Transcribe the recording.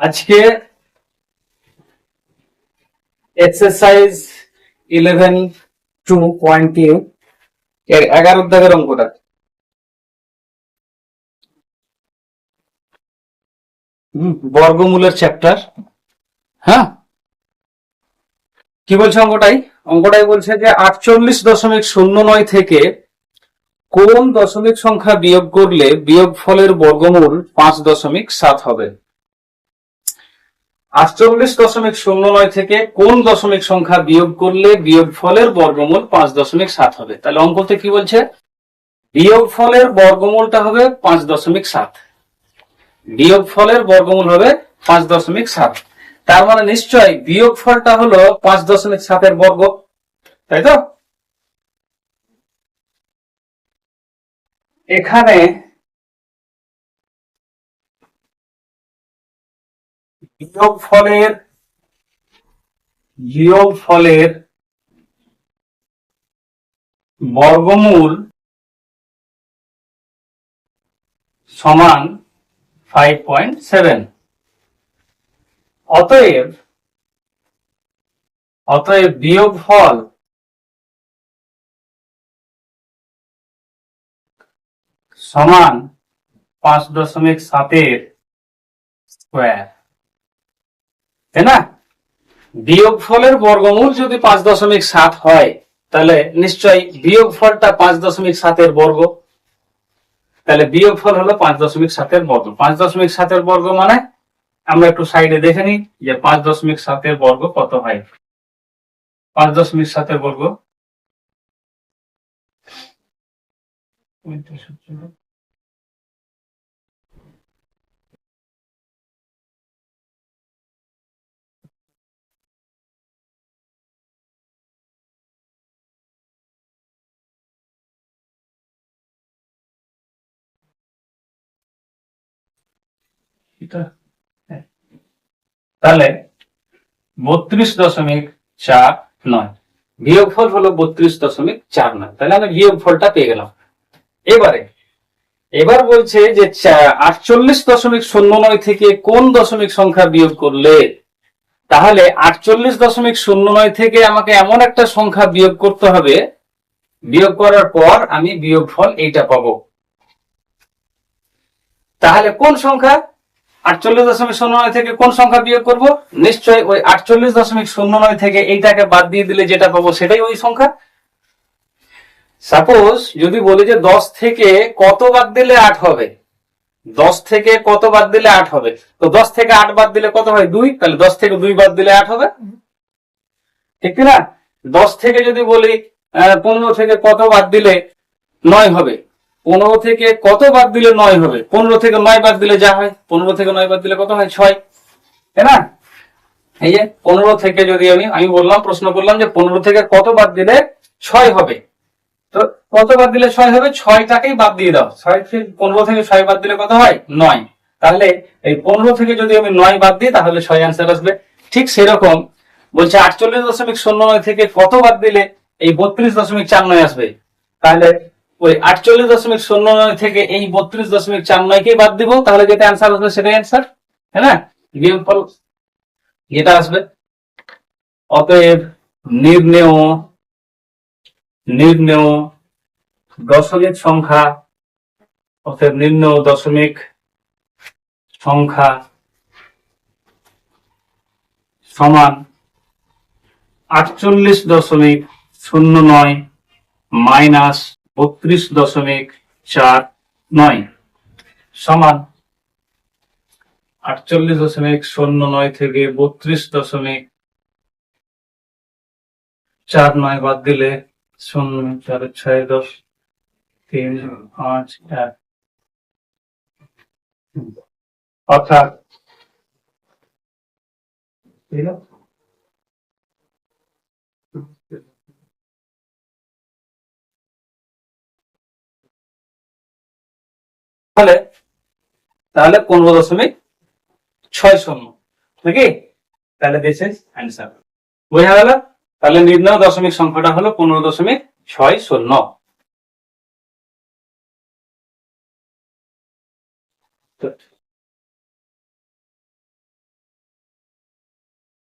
আজকে এক্সারসাইজ 11.2 এর 11 দাগের অঙ্কটা বর্গমূলের চ্যাপ্টার। হ্যাঁ, কি বলছে অঙ্কটাই বলছে যে 48.09 থেকে কোন দশমিক সংখ্যা বিয়োগ করলে বিয়োগফলের বর্গমূল 5.7 হবে। 48.09 থেকে কোন দশমিক সংখ্যা বিয়োগ করলে বিয়োগফলের বর্গমূল 5.7 হবে। তাহলে অঙ্কতে কি বলছে, বিয়োগফলের বর্গমূলটা হবে 5.7, বিয়োগফলের বর্গমূল হবে 5.7। তার মানে নিশ্চয়ই বিয়োগফলটা হলো 5.7 এর বর্গ, তাই তো? এখানে বিয়োগফলের বর্গমূল সমান 5.7। অতএব বিয়োগফল সমান 5.7 স্কয়ার, তাই না? বিয়োগফলের বর্গমূল যদি 5.7 হয় তাহলে নিশ্চয়ই বিয়োগফলটা 5.7 এর বর্গ। তাহলে বিয়োগফল হলো 5.7 এর বর্গ। 5.7 এর বর্গ মানে আমরা একটু সাইডে দেখে নিই যে 5.7 এর বর্গ কত হয়। 5.7 এর বর্গ তাহলে 32.49, বিয়োগফল হলো 32.49। তাহলে আমরা বিয়োগফলটা পেয়ে গেলাম। এবার বলছে যে 48.09 থেকে কোন দশমিক সংখ্যা বিয়োগ করলে, তাহলে 48.09 থেকে আমাকে এমন একটা সংখ্যা বিয়োগ করতে হবে, বিয়োগ করার পর আমি বিয়োগফল এইটা পাবো। তাহলে কোন সংখ্যা 48.09 থেকে কোন সংখ্যা বিয়োগ করব? নিশ্চয়ই ওই 48.09 থেকে এইটাকে বাদ দিয়ে দিলে যেটা পাবো সেটাই ওই সংখ্যা। সাপোজ যদি বলি যে 10 থেকে কত বাদ দিলে 8 হবে, 10 থেকে কত বাদ দিলে 8 হবে, তো 10 থেকে 8 বাদ দিলে কত হয়? 2। তাহলে 10 থেকে 2 বাদ দিলে 8 হবে, ঠিক না? 10 থেকে যদি বলি 15 থেকে কত বাদ দিলে 9 হবে, 15 থেকে কত বাদ দিলে 9 হবে? 15 থেকে 9 বাদ দিলে যা হয়, 15 থেকে 9 বাদ দিলে কত হয়? 6, তাই না? এই যে 15 থেকে যদি আমি বললাম, প্রশ্ন করলাম যে 15 থেকে কত বাদ দিলে 6 হবে, তো কত বাদ দিলে 6 হবে? 6টাকেই বাদ দিয়ে দাও। 15 থেকে 6 বাদ দিলে কত হয়? 9। তাহলে এই 15 থেকে যদি আমি 9 বাদ দিই তাহলে 6 অ্যান্সার আসবে। ঠিক সেরকম বলছে 48.09 থেকে কত বাদ দিলে এই 32.49 আসবে, তাহলে ওই 48.09 থেকে এই 32.49 কেই বাদ দিব, তাহলে যেটা অ্যান্সার আসবে সেটাই অ্যান্সার, তাই না? বিয়োগফল যেটা আসবে। অতএব নির্ণেয় দশমিক সংখ্যা, অর্থাৎ নির্ণেয় দশমিক সংখ্যা সমান 48.09 মাইনাস 32.49 সমান 48.09 থেকে 32.49 বাদ দিলে 0, 4, 6, 10, 3, 5, 1, অর্থাৎ তাহলে 15.60 নাকি? তাহলে দিস ইজ অ্যান্সার। বোঝা গেল? তাহলে নির্ণয় দশমিক সংখ্যাটা হলো 15.60।